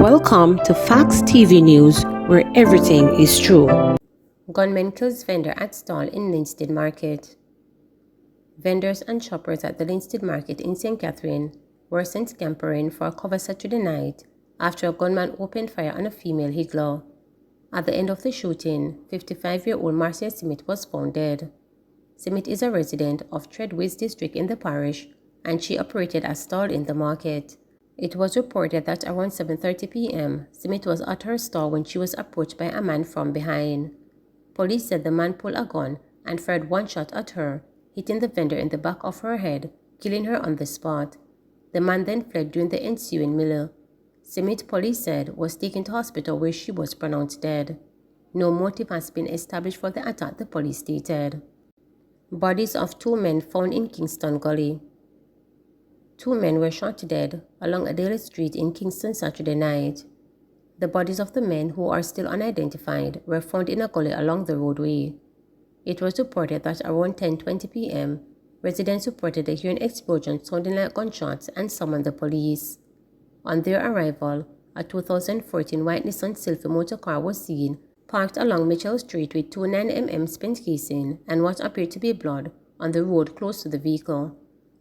Welcome to Facts TV News, where everything is true. Gunman kills vendor at stall in Linstead Market. Vendors and shoppers at the Linstead Market in St. Catherine were sent scampering for cover Saturday night after a gunman opened fire on a female higgler. At the end of the shooting, 55-year-old Marcia Smith was found dead. Smith is a resident of Treadways district in the parish, and she operated a stall in the market. It was reported that around 7:30 p.m., Smith was at her stall when she was approached by a man from behind. Police said the man pulled a gun and fired one shot at her, hitting the vendor in the back of her head, killing her on the spot. The man then fled during the ensuing melee. Smith, police said, was taken to hospital where she was pronounced dead. No motive has been established for the attack, the police stated. Bodies of two men found in Kingston Gully. Two men were shot dead along Adelaide Street in Kingston Saturday night. The bodies of the men, who are still unidentified, were found in a gully along the roadway. It was reported that around 10:20 p.m., residents reported a hearing explosion sounding like gunshots and summoned the police. On their arrival, a 2014 white Nissan Sylphy motor car was seen parked along Mitchell Street with 2 9mm spent casing and what appeared to be blood on the road close to the vehicle.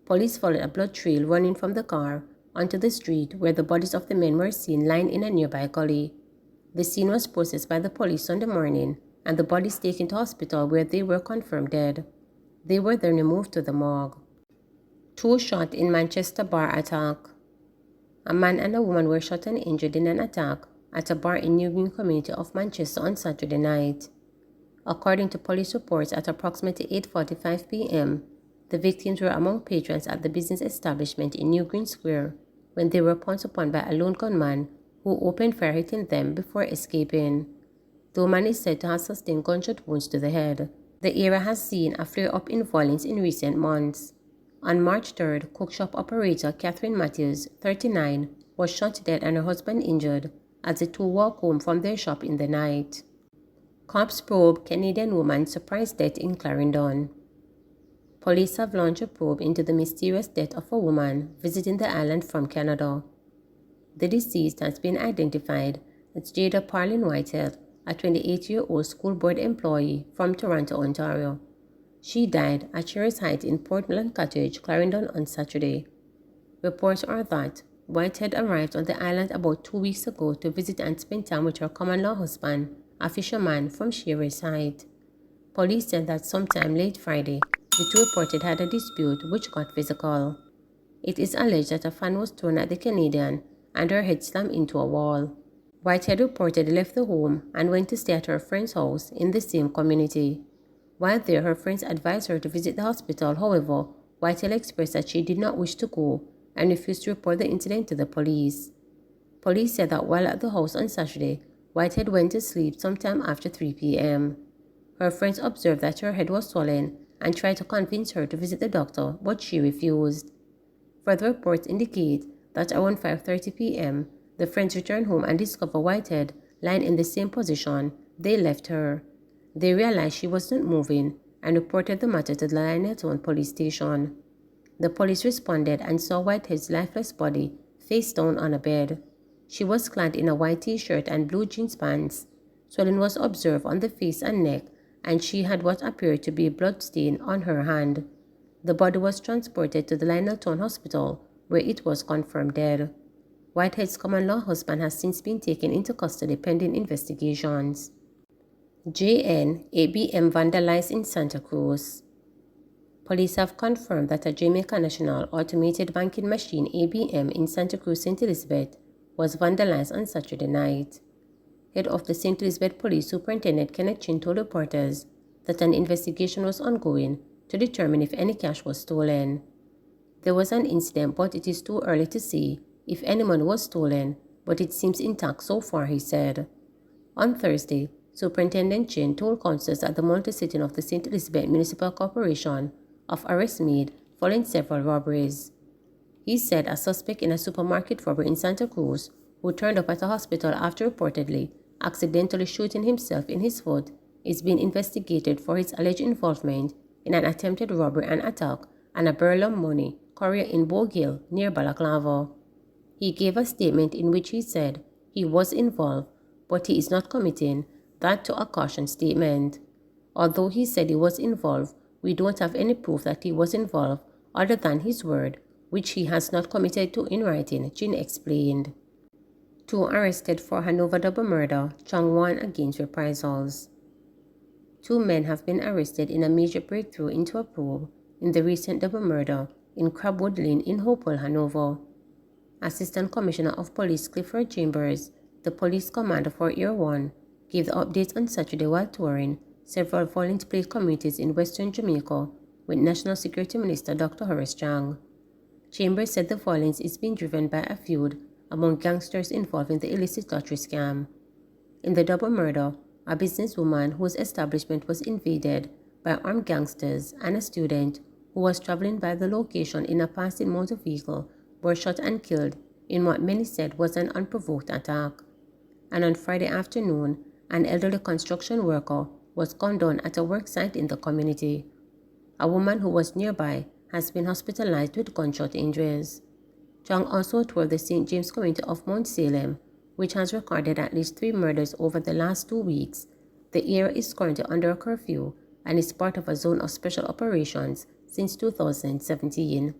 Police followed a blood trail running from the car onto the street where the bodies of the men were seen lying in a nearby gully. The scene was processed by the police Sunday morning and the bodies taken to hospital where they were confirmed dead. They were then removed to the morgue. 2 shot in Manchester bar attack. A man and a woman were shot and injured in an attack at a bar in New Green community of Manchester on Saturday night. According to police reports, at approximately 8:45 p.m., the victims were among patrons at the business establishment in New Green Square when they were pounced upon by a lone gunman who opened fire, hitting them before escaping. The woman is said to have sustained gunshot wounds to the head. The area has seen a flare-up in violence in recent months. On March 3rd, cookshop operator Catherine Matthews, 39, was shot dead and her husband injured as the two walked home from their shop in the night. Cops probe Canadian woman surprise death in Clarendon. Police have launched a probe into the mysterious death of a woman visiting the island from Canada. The deceased has been identified as Jada Parlin Whitehead, a 28-year-old school board employee from Toronto, Ontario. She died at Sherry's Heights in Portland Cottage, Clarendon on Saturday. Reports are that Whitehead arrived on the island about 2 weeks ago to visit and spend time with her common-law husband, a fisherman from Sherry's Heights. Police said that sometime late Friday, the two reported had a dispute which got physical. It is alleged that a fan was thrown at the Canadian and her head slammed into a wall. Whitehead reportedly left the home and went to stay at her friend's house in the same community. While there, her friends advised her to visit the hospital. However, Whitehead expressed that she did not wish to go and refused to report the incident to the police. Police said that while at the house on Saturday, Whitehead went to sleep sometime after 3 p.m. Her friends observed that her head was swollen and tried to convince her to visit the doctor, but she refused. Further reports indicate that around 5:30 p.m., the friends returned home and discovered Whitehead lying in the same position they left her. They realized she wasn't moving and reported the matter to the Lioneltown police station. The police responded and saw Whitehead's lifeless body face down on a bed. She was clad in a white t-shirt and blue jeans pants. Swelling was observed on the face and neck, and she had what appeared to be a blood stain on her hand. The body was transported to the Lioneltown Hospital, where it was confirmed dead. Whitehead's common-law husband has since been taken into custody pending investigations. JN ABM vandalized in Santa Cruz. Police have confirmed that a Jamaica National Automated Banking Machine ABM in Santa Cruz, St. Elizabeth, was vandalized on Saturday night. Head of the St. Elizabeth Police Superintendent Kenneth Chin told reporters that an investigation was ongoing to determine if any cash was stolen. There was an incident, but it is too early to say if any money was stolen, but it seems intact so far, he said. On Thursday, Superintendent Chin told councillors at the monthly sitting of the St. Elizabeth Municipal Corporation of arrests made following several robberies. He said a suspect in a supermarket robbery in Santa Cruz, who turned up at a hospital after reportedly accidentally shooting himself in his foot, is being investigated for his alleged involvement in an attempted robbery and attack on a Burlum Money courier in Bogill near Balaclava. He gave a statement in which he said he was involved, but he is not committing that to a caution statement. Although he said he was involved, we don't have any proof that he was involved other than his word, which he has not committed to in writing, Jin explained. Two arrested for Hanover double murder, Chang warned against reprisals. Two men have been arrested in a major breakthrough into a probe in the recent double murder in Crabwood Lane in Hopewell, Hanover. Assistant Commissioner of Police Clifford Chambers, the police commander for Area 1, gave the updates on Saturday while touring several violent plagued communities in western Jamaica with National Security Minister Dr. Horace Chang. Chambers said the violence is being driven by a feud among gangsters involved in the illicit lottery scam. In the double murder, a businesswoman whose establishment was invaded by armed gangsters and a student who was traveling by the location in a passing motor vehicle were shot and killed in what many said was an unprovoked attack. And on Friday afternoon, an elderly construction worker was gunned down at a work site in the community. A woman who was nearby has been hospitalized with gunshot injuries. Chang also toured the St. James community of Mount Salem, which has recorded at least 3 murders over the last 2 weeks. The area is currently under a curfew and is part of a zone of special operations since 2017.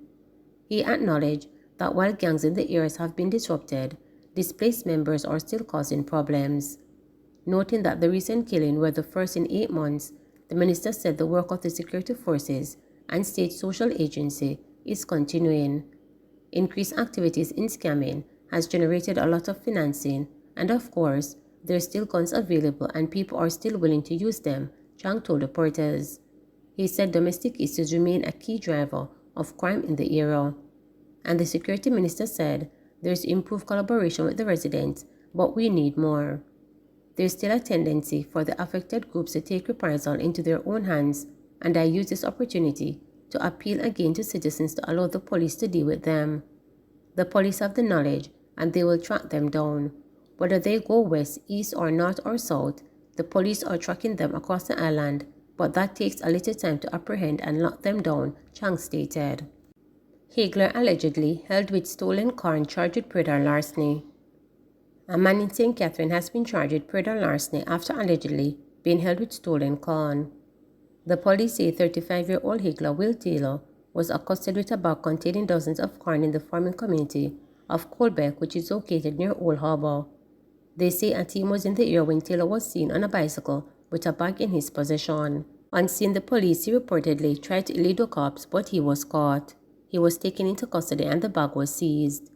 He acknowledged that while gangs in the areas have been disrupted, displaced members are still causing problems. Noting that the recent killings were the first in 8 months, the minister said the work of the security forces and state social agency is continuing. Increased activities in scamming has generated a lot of financing, and of course, there's still guns available and people are still willing to use them, Chang told reporters. He said domestic issues remain a key driver of crime in the area. And the security minister said there's improved collaboration with the residents, but we need more. There's still a tendency for the affected groups to take reprisal into their own hands, and I use this opportunity to appeal again to citizens to allow the police to deal with them. The police have the knowledge and they will track them down. Whether they go west, east or north or south, the police are tracking them across the island, but that takes a little time to apprehend and lock them down, Chang stated. Hagler allegedly held with stolen car and charged with predatory larceny. A man in St. Catherine has been charged with predatory larceny after allegedly being held with stolen corn. The police say 35-year-old Hagler Will Taylor was accosted with a bag containing dozens of corn in the farming community of Colbeck, which is located near Old Harbor. They say a team was in the area when Taylor was seen on a bicycle with a bag in his possession. On seeing the police, he reportedly tried to elude the cops, but he was caught. He was taken into custody and the bag was seized.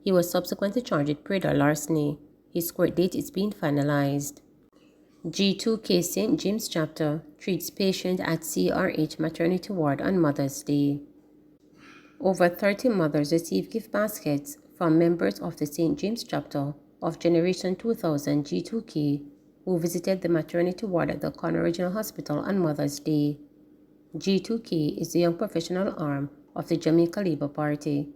He was subsequently charged with predatory larceny. His court date is being finalized. G2K St. James chapter treats patient at CRH maternity ward on Mother's Day. Over 30 mothers received gift baskets from members of the St. James chapter of Generation 2000 G2K who visited the maternity ward at the Conner Regional Hospital on Mother's Day. G2K is the young professional arm of the Jamaica Labour Party.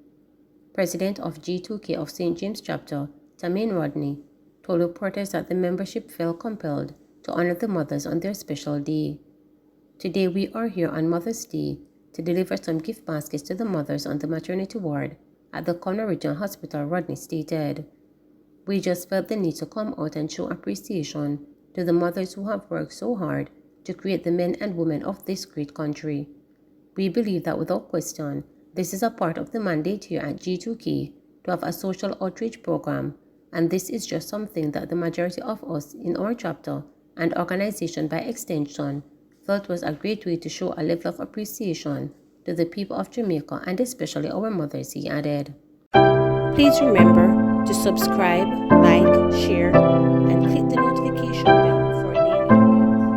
President of G2K of St. James chapter, Tamaine Rodney, told reporters that the membership felt compelled to honor the mothers on their special day. Today we are here on Mother's Day to deliver some gift baskets to the mothers on the maternity ward at the Conner Regional Hospital, Rodney stated. We just felt the need to come out and show appreciation to the mothers who have worked so hard to create the men and women of this great country. We believe that without question, this is a part of the mandate here at G2K to have a social outreach program, and this is just something that the majority of us in our chapter and organization by extension felt was a great way to show a level of appreciation to the people of Jamaica and especially our mothers, he added. Please remember to subscribe, like, share, and click the notification bell